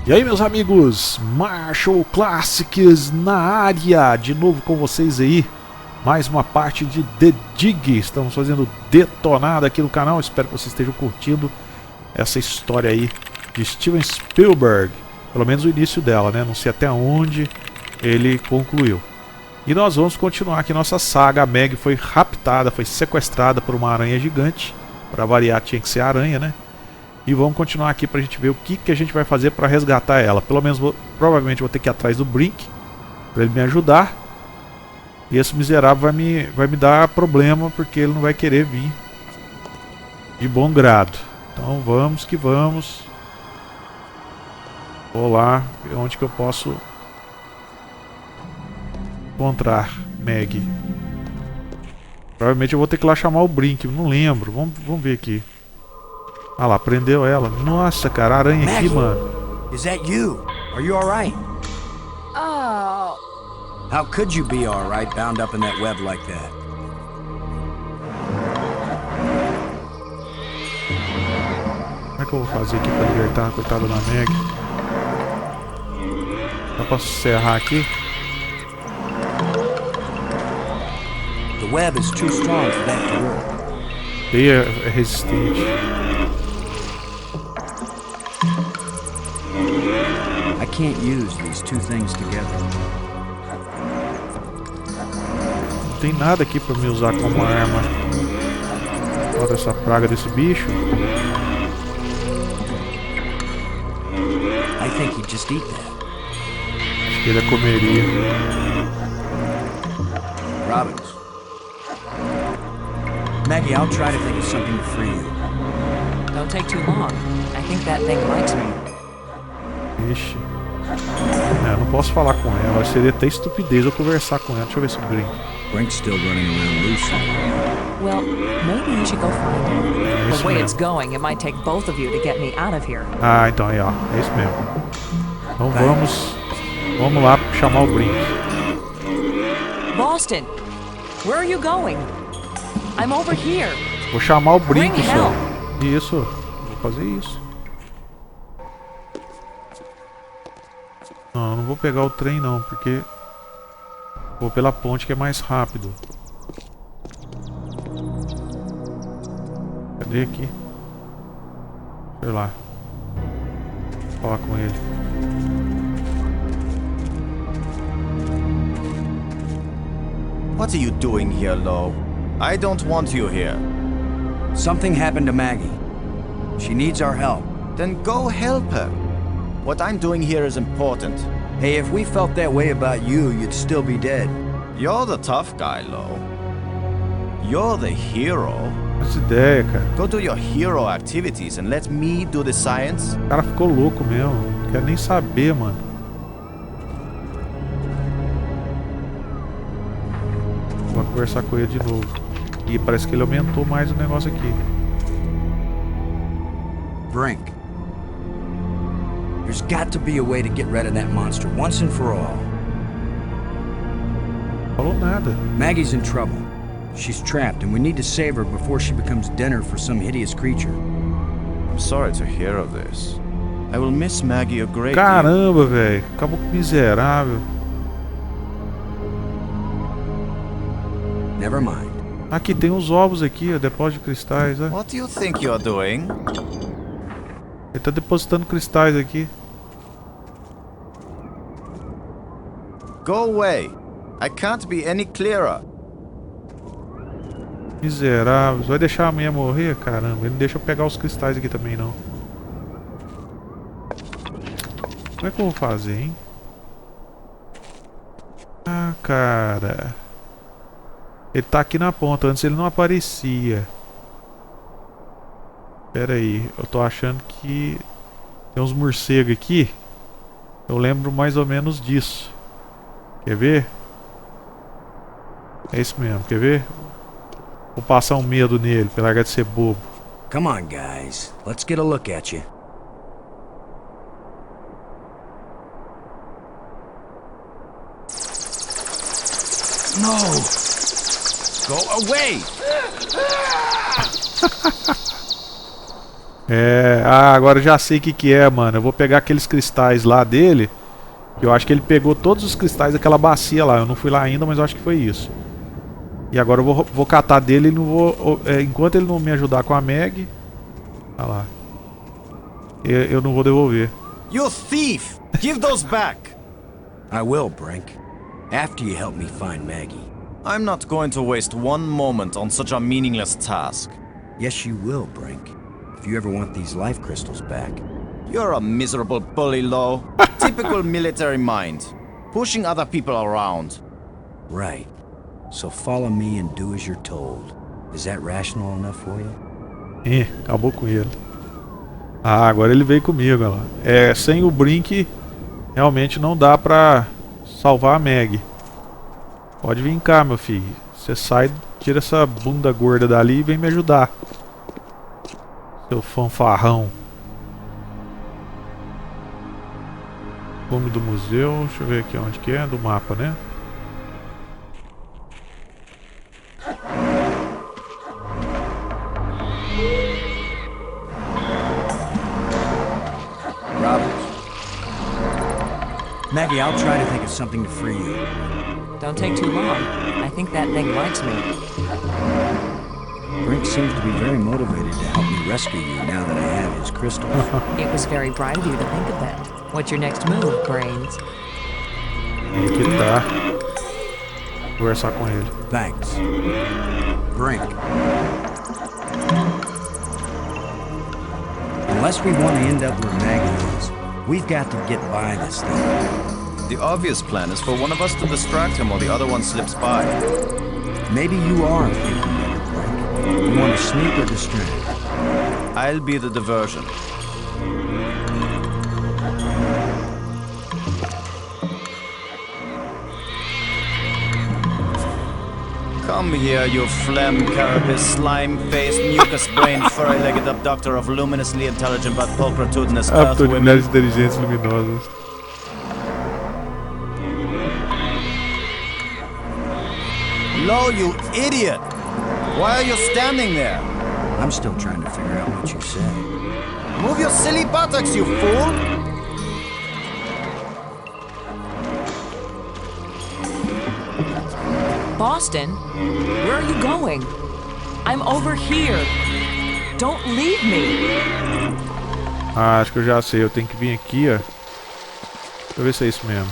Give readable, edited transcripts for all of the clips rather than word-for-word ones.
E aí, meus amigos, Marshall+Classics na área, de novo com vocês aí, mais uma parte de The Dig. Estamos fazendo Detonado aqui no canal, espero que vocês estejam curtindo essa história aí de Steven Spielberg, pelo menos o início dela, né? Não sei até onde ele concluiu. E nós vamos continuar aqui nossa saga. A Maggie foi raptada, foi sequestrada por uma aranha gigante, para variar tinha que ser aranha, né? E vamos continuar aqui pra gente ver o que a gente vai fazer pra resgatar ela. Pelo menos, provavelmente vou ter que ir atrás do Brink pra ele me ajudar. E esse miserável vai me dar problema, porque ele não vai querer vir de bom grado. Então vamos que vamos. Vou lá ver onde que eu posso encontrar Maggie. Provavelmente eu vou ter que ir lá chamar o Brink, não lembro. Vamos ver aqui. Ah lá, prendeu ela. Nossa, cara, aranha Maggie, aqui, mano. is that you? Are you alright? Oh. How could you be alright bound up in that web like that? Como é que eu vou fazer aqui pra libertar a coitada da Maggie? Dá pra serrar aqui? The web is too strong for that to work. Teia é resistente. I can't use these two things together. Não tem nada aqui pra me usar como arma contra essa praga desse bicho. I think he'd just eat that. Acho que ele a comeria. Robbins. Maggie, I'll try to think of something to free you. Don't take too long. I think that thing likes me. Ixi. É, não posso falar com ela. Seria até estupidez eu conversar com ela. Deixa eu ver se Brink. Brink's still running around loose. Well, maybe you should go find him. É The isso way mesmo. it's going, it might take both of you to get me out of here. Ah, então aí, ó. É isso mesmo. Então vamos lá chamar o Brink. Boston, where are you going? I'm over here. Vou chamar o Brink Bring só. help. Isso. Vou fazer isso. Não vou pegar o trem não, porque vou pela ponte que é mais rápido. Cadê aqui? Sei lá. Vou falar com ele. What are you doing here, Lo? I don't want you here. Something happened to Maggie. She needs our help. Then go help her. What I'm doing here is important. Hey, if we felt that way about you, you'd still be dead. You're the tough guy, Lo. You're the hero. Essa ideia, cara. Go do your hero activities and let me do the science. O cara ficou louco mesmo. Não quero nem saber, mano. Vou conversar com ele de novo. E parece que ele aumentou mais o negócio aqui. Brink. There's got to be a way to get rid of that monster once and for all. Falou nada. Maggie's in trouble. She's trapped and we need to save her before she becomes dinner for some hideous creature. I'm sorry to hear of this. I will miss Maggie a great deal. Caramba, velho. Acabou com miserável. Never mind. Aqui tem uns ovos aqui, ó, depósito de cristais, ó. What do you think you're doing? Ele tá depositando cristais aqui. Go away. I can't be any clearer. Miserável. Vai deixar a mulher morrer? Caramba, ele não deixa eu pegar os cristais aqui também, não. Como é que eu vou fazer, hein? Ah, cara. Ele tá aqui na ponta. Antes ele não aparecia. Pera aí, eu tô achando que tem uns morcegos aqui. Eu lembro mais ou menos disso. Quer ver? É isso mesmo, quer ver? Vou passar um medo nele, pra largar de ser bobo. Come on, guys. Let's get a look at you. No! Go away! Agora eu já sei o que é, mano. Eu vou pegar aqueles cristais lá dele. Eu acho que ele pegou todos os cristais daquela bacia lá. Eu não fui lá ainda, mas eu acho que foi isso. E agora eu vou catar dele e não vou... enquanto ele não me ajudar com a Maggie... Olha lá. Eu não vou devolver. You thief! Give those back! I will, Brink. After you help me find Maggie. I'm not going to waste one moment on such a meaningless task. Yes, you will, Brink. If you ever want these life crystals back. You're a miserable bully, Lo. Typical military mind. Pushing other people around. Right. So follow me and do as you're told. Is that rational enough for you? Acabou com ele. Agora ele veio comigo, olha lá. Sem o Brink, realmente não dá pra salvar a Maggie. Pode vir cá, meu filho. Você sai, tira essa bunda gorda dali e vem me ajudar. Seu fanfarrão. Nome do museu, deixa eu ver aqui onde que é, do mapa, né? Maggie, I'll try to think of something to free you. Don't take too long. I think that thing likes me. Brink seems to be very motivated to help me rescue you now that I have his crystals. It was very bright of you to think of that. What's your next move, Brains? Tem que tá. Conversar com ele. Thanks. Brink. Unless we want to end up where Maggie is, we've got to get by this thing. The obvious plan is for one of us to distract him while the other one slips by. Maybe you are thinking better, Brink. You want to sneak or distract? I'll be the diversion. Come here, you phlegm, carapace, slime-faced, mucus-brained, furry-legged abductor of luminously intelligent but pulchritudinous earth women. Mulheres inteligentes luminosas. Lo, you idiot! Why are you standing there? I'm still trying to figure out what you said. Move your silly buttocks, you fool! Boston? Where are you going? I'm over here. Don't leave me. Acho que eu já sei. Eu tenho que vir aqui, ó. Deixa eu ver se é isso mesmo.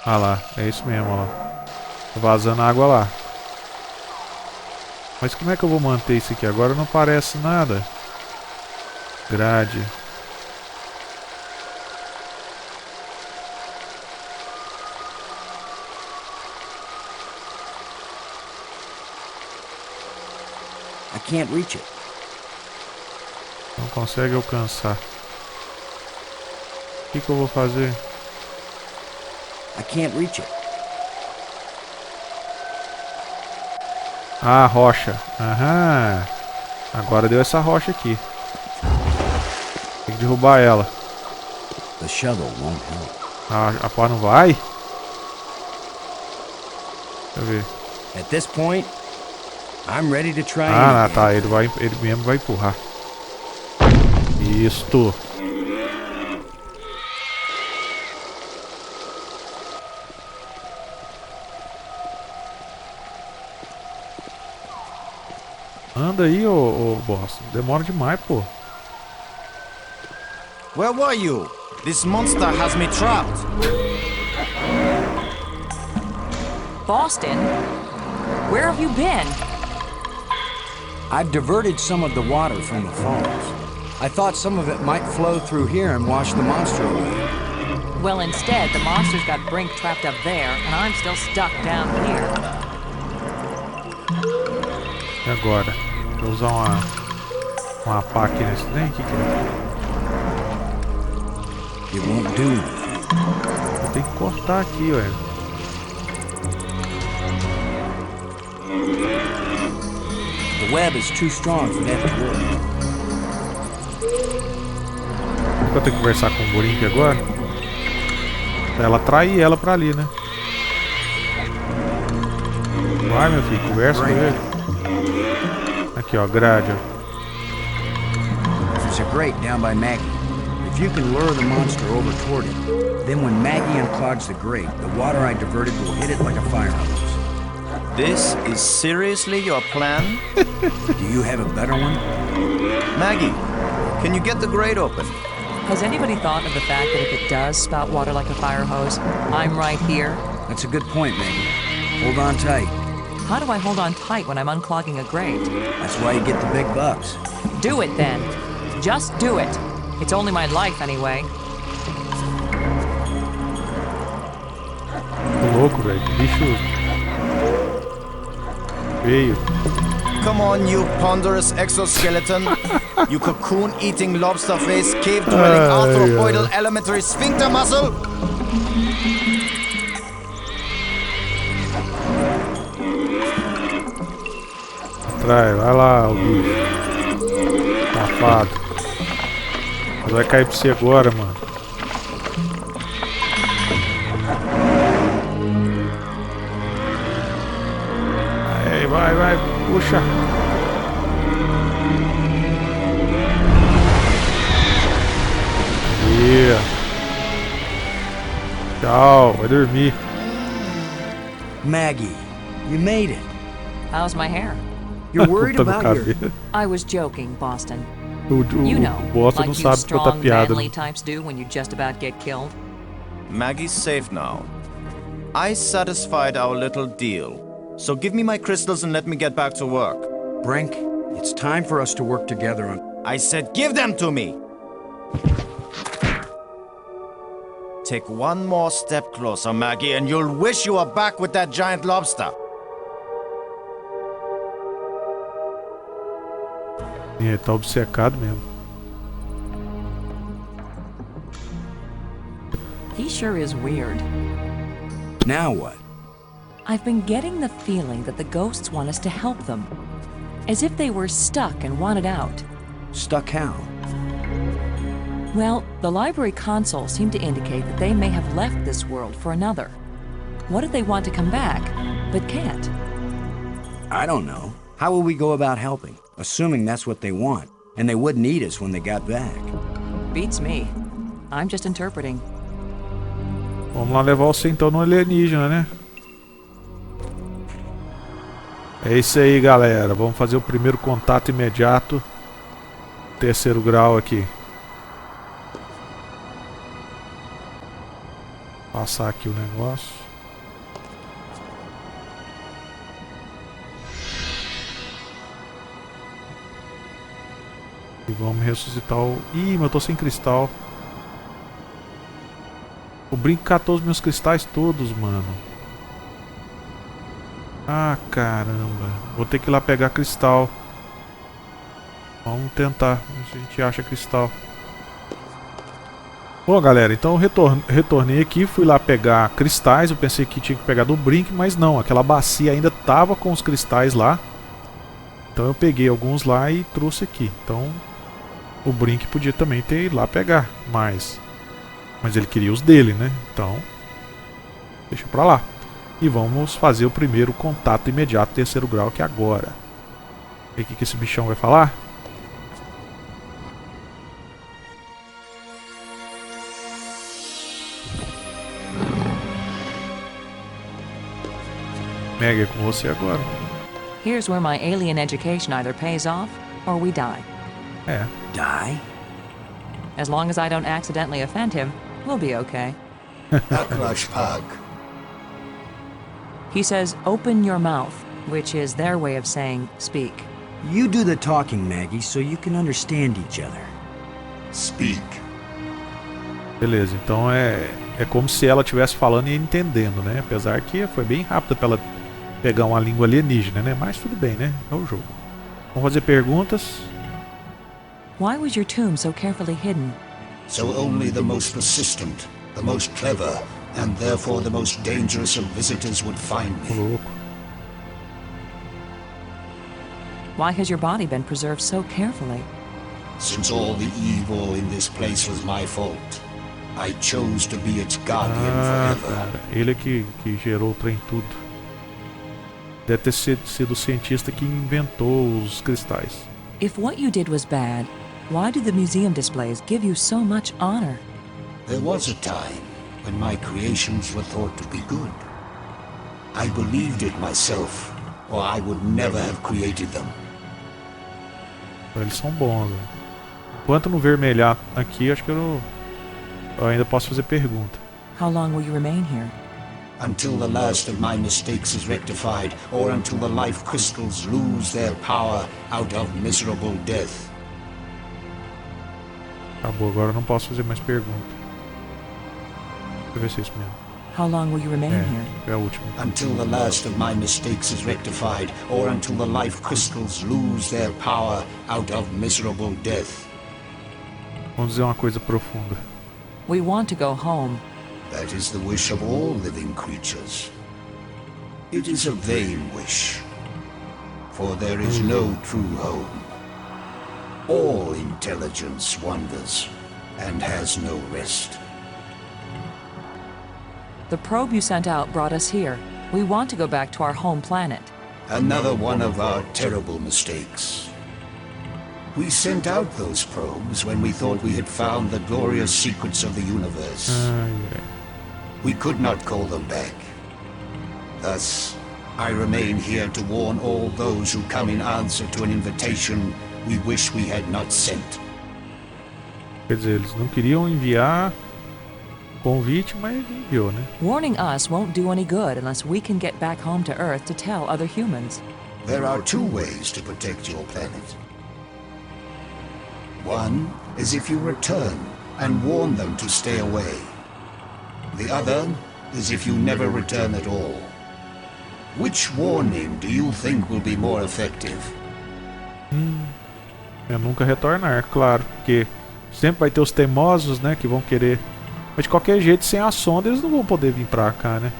Ah lá, é isso mesmo, ó lá. Tá vazando água lá. Mas como é que eu vou manter isso aqui? Agora não aparece nada. Grade. I can't reach it. Não consegue alcançar. O que eu vou fazer? I can't reach it. Ah, rocha. Aham. Agora deu essa rocha aqui. Tem que derrubar ela. The shovel won't help. A pá não vai? Deixa eu ver. At this point, I'm ready to try. Tá. Ele mesmo vai empurrar. Isto. Anda aí, ô boss. Demora demais, pô. Where were you? This monster has me trapped. Boston? Where have you been? I've diverted some of the water from the falls. I thought some of it might flow through here and wash the monster away. Well, instead, the monster's got Brink trapped up there, and I'm still stuck down here. E agora? Vou usar uma pá aqui nesse trem? O que é? It won't do. Eu tenho que cortar aqui, ué. The web is too strong for that to work. Eu tenho que conversar com o Brink agora. Pra ela atrair ela pra ali, né? Vai, meu filho, conversa com ele. Aqui, ó, grade. There's a grate down by Maggie. If you can lure the monster over toward it, then when Maggie unclogs the grate, the water I diverted will hit it like a fire hose. This is seriously your plan? Do you have a better one? Maggie, can you get the grate open? Has anybody thought of the fact that if it does spout water like a fire hose, I'm right here? That's a good point, Maggie. Hold on tight. How do I hold on tight when I'm unclogging a grate? That's why you get the big bucks. Do it then. Just do it. It's only my life anyway. Tô louco, velho. Que bicho feio. Come on, you ponderous exoskeleton. You cocoon-eating lobster face, cave-dwelling arthropoidal elementary sphincter muscle. Vai lá, o bicho. Safado. Mas vai cair pra você agora, mano. Aí, vai, puxa. Aí. Tchau, vai dormir. Maggie, you made it. How's my hair? You're worried Puta no about your... cabelo. I was joking, Boston. O You know, Boston like não you sabe contar strong, piada. manly types do when you just about get killed. Maggie's safe now. I satisfied our little deal. So give me my crystals and let me get back to work. Brink, it's time for us to work together on... I said give them to me! Take one more step closer, Maggie, and you'll wish you were back with that giant lobster. Ele tá obcecado mesmo. He sure is weird. Now what? I've been getting the feeling that the ghosts want us to help them. As if they were stuck and wanted out. Stuck how? Well, the library console seemed to indicate that they may have left this world for another. What if they want to come back, but can't? I don't know. How will we go about helping? Assuming that's what they want, and they wouldn't eat us when they got back. Beats me. I'm just interpreting. Vamos lá levar você então no alienígena, né? É isso aí, galera. Vamos fazer o primeiro contato imediato. Terceiro grau aqui. Passar aqui o negócio. E vamos ressuscitar o... Ih, mas eu tô sem cristal. O Brink catou os meus cristais todos, mano. Ah, caramba. Vou ter que ir lá pegar cristal. Vamos tentar. Ver se a gente acha cristal. Bom, galera, então eu retornei aqui. Fui lá pegar cristais. Eu pensei que tinha que pegar do Brink, mas não. Aquela bacia ainda tava com os cristais lá. Então eu peguei alguns lá e trouxe aqui. Então o Brink podia também ter ido lá pegar mais. Mas ele queria os dele, né? Então deixa pra lá. E vamos fazer o primeiro contato imediato terceiro grau, que é agora. E o que esse bichão vai falar? Maggie, é com você agora. Here's where my alien education either pays off or we die. É. Die? As long as I don't accidentally offend him, we'll be okay. He says, open your mouth, which is their way of saying, speak. You do the talking, Maggie, so you can understand each other. Speak. Beleza, então é como se ela estivesse falando e entendendo, né? Apesar que foi bem rápido pra ela pegar uma língua alienígena, né? Mas tudo bem, né? É o jogo. Vamos fazer perguntas. Why was your tomb so carefully hidden? So only the most persistent, the most clever, and therefore the most dangerous of visitors would find Ô, me. louco. Why has your body been preserved so carefully? Since all the evil in this place was my fault, I chose to be its guardian Ah, forever. cara, ele é que gerou o trem tudo. Deve ter sido o cientista que inventou os cristais. If what you did was bad, why do the museum displays give you so much honor? There was a time when my creations were thought to be good. I believed it myself, or I would never have created them. Eles são bons, né? Enquanto não vermelhar aqui, acho que eu ainda posso fazer pergunta. How long will you remain here? Until the last of my mistakes is rectified, or until the life crystals lose their power out of miserable death. Acabou, agora eu não posso fazer mais pergunta. Deixa eu ver se é isso mesmo. How long will you remain here? É a última. Until the last of my mistakes is rectified, or until the life crystals lose their power out of miserable death. Vamos dizer uma coisa profunda. We want to go home. That is the wish of all living creatures. It is a vain wish, for there is no true home. All intelligence wanders and has no rest. The probe you sent out brought us here. We want to go back to our home planet. Another one of our terrible mistakes. We sent out those probes when we thought we had found the glorious secrets of the universe. We could not call them back. Thus, I remain here to warn all those who come in answer to an invitation we wish we had not sent. Quer dizer, eles não queriam enviar convite, mas enviou, né? Warning us won't do any good unless we can get back home to Earth to tell other humans. There are two ways to protect your planet. One is if you return and warn them to stay away. The other is if you never return at all. Which warning do you think will be more effective? É nunca retornar, claro, porque sempre vai ter os teimosos, né, que vão querer. Mas de qualquer jeito, sem a sonda, eles não vão poder vir pra cá, né?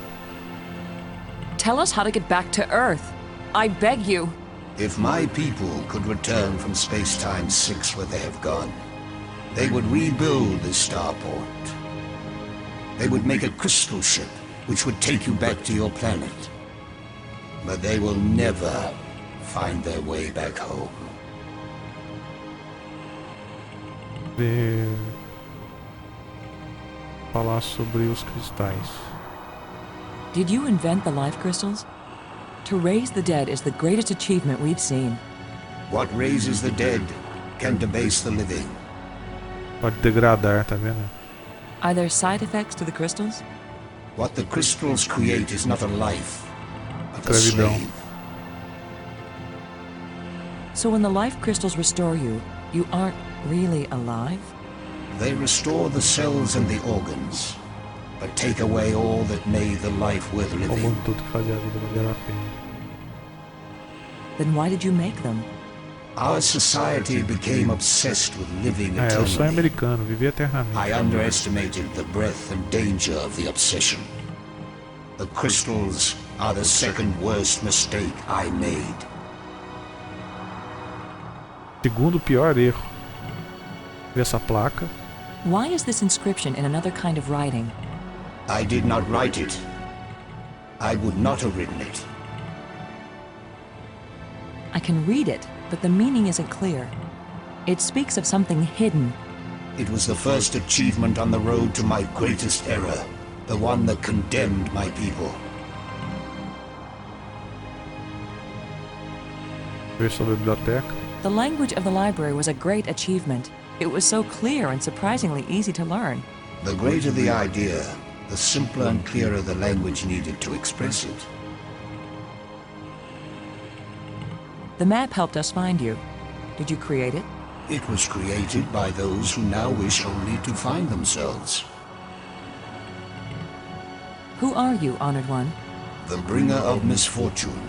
Tell us how to get back to Earth. I beg you. If my people could return from Space-Time 6 where they have gone, they would rebuild this starport. They would make a crystal ship which would take you back to your planet. But they will never find their way back home. Falar sobre os cristais. Did you invent the life crystals? To raise the dead is the greatest achievement we've seen. What raises the dead can debase the living. Pode degradar, tá vendo? Are there side effects to the crystals? What the crystals create is not a life, but a Escravidão. slave. So when the life crystals restore you, you aren't really alive? They restore the cells and the organs, but take away all that made the life worth O living. mundo todo que fazia a vida valer a pena. Then why did you make them? Our society became obsessed with living É o sonho eternally. americano, viver eternamente. I underestimated the breadth and danger of the obsession. The crystals are the second worst mistake I made. Segundo pior erro. Ver essa placa. Why is this inscription in another kind of writing? I did not write it. I would not have written it. I can read it, but the meaning isn't clear. It speaks of something hidden. It was the first achievement on the road to my greatest error, the one that condemned my people. Ver sobre a biblioteca. The language of the library was a great achievement. It was so clear and surprisingly easy to learn. The greater the idea, the simpler and clearer the language needed to express it. The map helped us find you. Did you create it? It was created by those who now wish only to find themselves. Who are you, Honored One? The bringer of misfortune.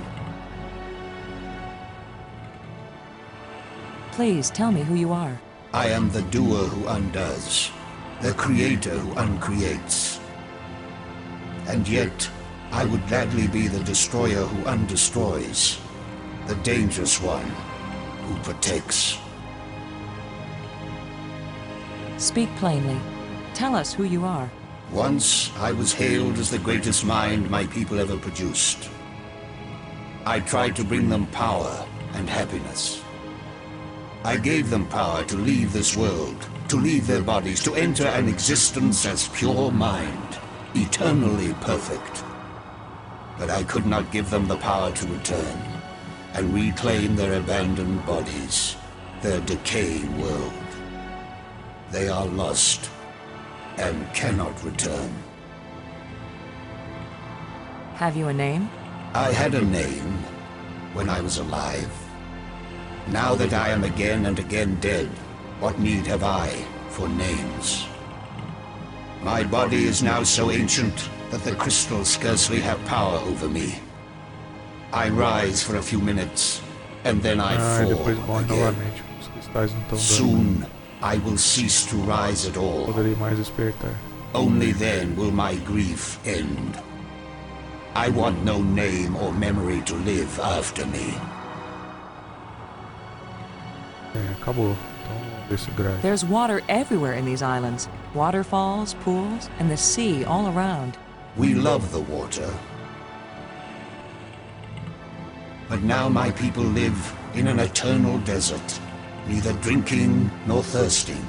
Please tell me who you are. I am the doer who undoes, the creator who uncreates. And yet, I would gladly be the destroyer who undestroys, the dangerous one who protects. Speak plainly. Tell us who you are. Once I was hailed as the greatest mind my people ever produced. I tried to bring them power and happiness. I gave them power to leave this world, to leave their bodies, to enter an existence as pure mind, eternally perfect. But I could not give them the power to return and reclaim their abandoned bodies, their decaying world. They are lost and cannot return. Have you a name? I had a name when I was alive. Now that I am again and again dead, what need have I for names? My body is now so ancient that the crystals scarcely have power over me. I rise for a few minutes, and then I depois fall morre again. novamente. Os cristais não estão dando. Soon, I will cease to rise at all. Poderei mais despertar. Only then will my grief end. I want no name or memory to live after me. Acabou. Então vamos ver esse grave. There's water everywhere in these islands. Waterfalls, pools, and the sea all around. We love the water. But now my people live in an eternal desert, neither drinking nor thirsting.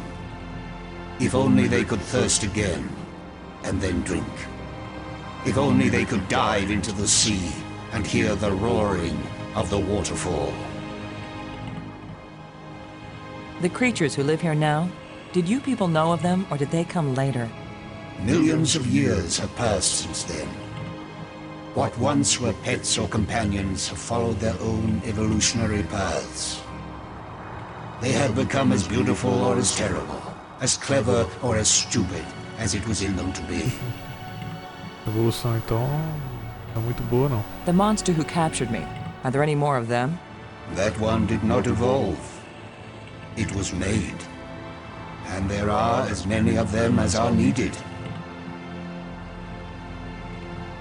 If only they could thirst again, and then drink. If only they could dive into the sea and hear the roaring of the waterfall. The creatures who live here now, did you people know of them or did they come later? Millions of years have passed since then. What once were pets or companions have followed their own evolutionary paths. They have become as beautiful or as terrible, as clever or as stupid as it was in them to be. A evolução então não é muito boa não. The monster who captured me, are there any more of them? That one did not evolve. It was made. And there are as many of them as are needed.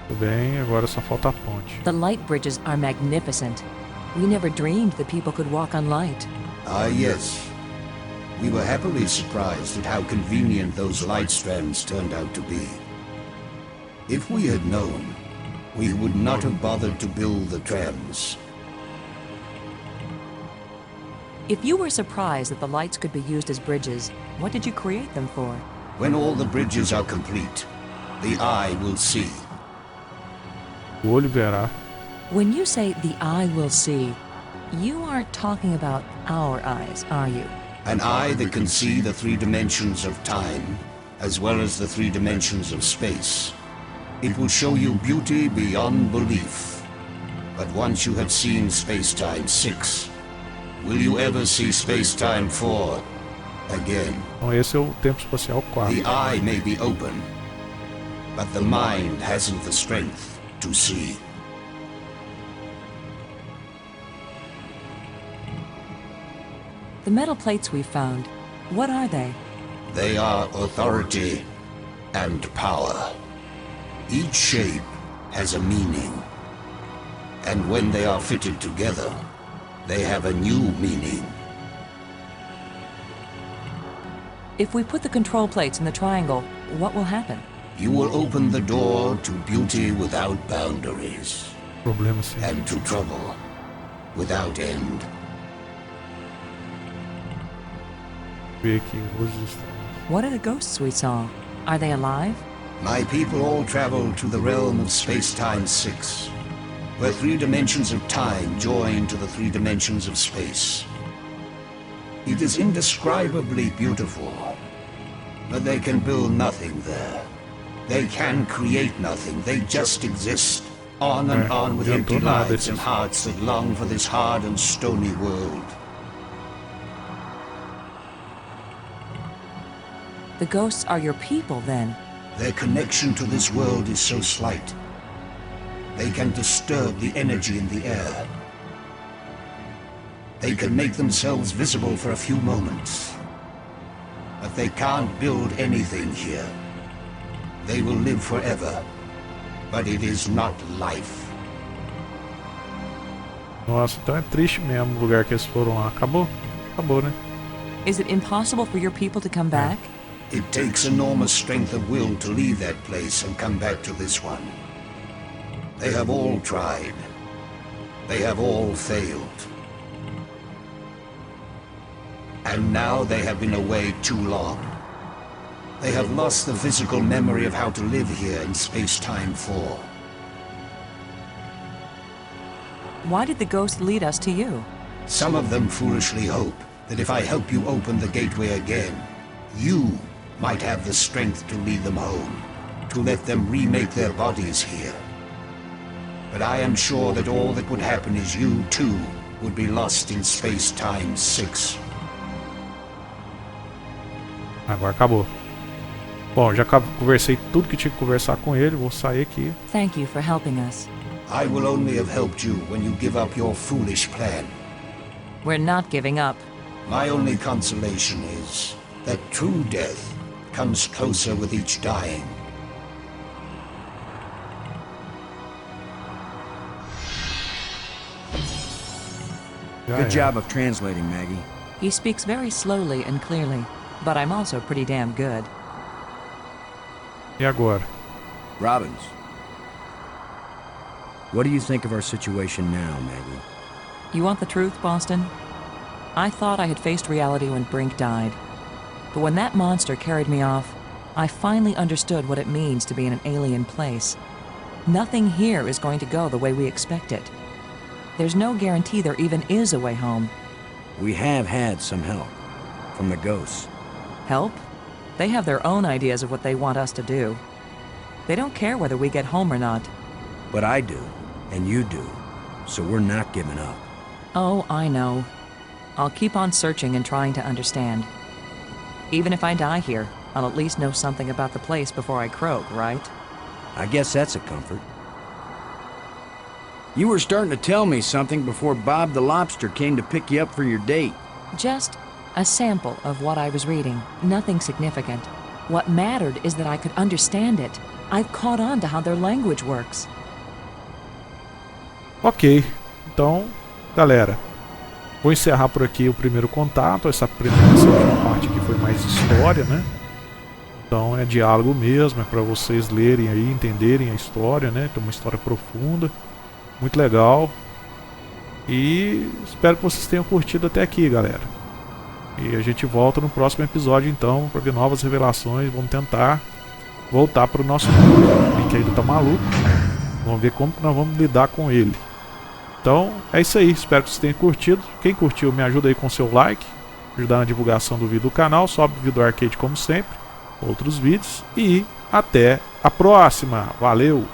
Tudo bem, agora só falta a ponte. The light bridges are magnificent. We never dreamed that people could walk on light. Ah, yes. We were happily surprised at how convenient those light strands turned out to be. If we had known, we would not have bothered to build the trams. If you were surprised that the lights could be used as bridges, what did you create them for? When all the bridges are complete, the eye will see. O olho verá. When you say the eye will see, you aren't talking about our eyes, are you? An eye that can see the 3 dimensions of time, as well as the 3 dimensions of space. It will show you beauty beyond belief. But once you have seen Space-Time 6, will you ever see Space-Time 4 again? Então esse é o tempo espacial 4. The eye may be open, but the mind hasn't the strength to see. The metal plates we found, what are they? They are authority and power. Each shape has a meaning, and when they are fitted together, they have a new meaning. If we put the control plates in the triangle, what will happen? You will open the door to beauty without boundaries, Problema sim. and to trouble without end. Ver aqui os estranhos. What are the ghosts we saw? Are they alive? My people all traveled to the realm of Space-Time 6, where 3 dimensions of time join to the 3 dimensions of space. It is indescribably beautiful, but they can build nothing there. They can create nothing, they just exist, on and on with empty lives and hearts that long for this hard and stony world. The ghosts are your people, then. Their connection to this world is so slight. They can disturb the energy in the air. They can make themselves visible for a few moments. But they can't build anything here. They will live forever, but it is not life. Nossa, então é triste mesmo o lugar que eles foram lá. Acabou? Acabou, né? Is it impossible for your people to come back? It takes enormous strength of will to leave that place and come back to this one. They have all tried. They have all failed. And now they have been away too long. They have lost the physical memory of how to live here in space-time 4. Why did the ghost lead us to you? Some of them foolishly hope that if I help you open the gateway again, you might have the strength to lead them home, to let them remake their bodies here. But I am sure that all that would happen is you, too, would be lost in space-time 6. Agora acabou. Bom, já conversei tudo que tinha que conversar com ele. Vou sair aqui. Thank you for helping us. I will only have helped you when you give up your foolish plan. We're not giving up. My only consolation is that true death comes closer with each dying. Good job of translating, Maggie. He speaks very slowly and clearly, but I'm also pretty damn good. E agora? Robbins. What do you think of our situation now, Maggie? You want the truth, Boston? I thought I had faced reality when Brink died. But when that monster carried me off, I finally understood what it means to be in an alien place. Nothing here is going to go the way we expect it. There's no guarantee there even is a way home. We have had some help from the ghosts. Help? They have their own ideas of what they want us to do. They don't care whether we get home or not. But I do, and you do, so we're not giving up. Oh, I know. I'll keep on searching and trying to understand. Even if I die here, I'll at least know something about the place before I croak, right? I guess that's a comfort. You were starting to tell me something before Bob the Lobster came to pick you up for your date. Just a sample of what I was reading. Nothing significant. What mattered is that I could understand it. I've caught on to how their language works. Ok, então, galera, vou encerrar por aqui o primeiro contato. Essa primeira parte aqui foi mais história, né? Então é diálogo mesmo, é para vocês lerem aí, entenderem a história, né? Tem uma história profunda, muito legal. E espero que vocês tenham curtido até aqui, galera. E a gente volta no próximo episódio então, para ver novas revelações. Vamos tentar voltar para o nosso mundo. O Brink ainda tá maluco. Vamos ver como que nós vamos lidar com ele. Então é isso aí, espero que vocês tenham curtido. Quem curtiu, me ajuda aí com seu like, ajudar na divulgação do vídeo do canal. Sobe o vídeo do arcade como sempre, outros vídeos. E até a próxima. Valeu!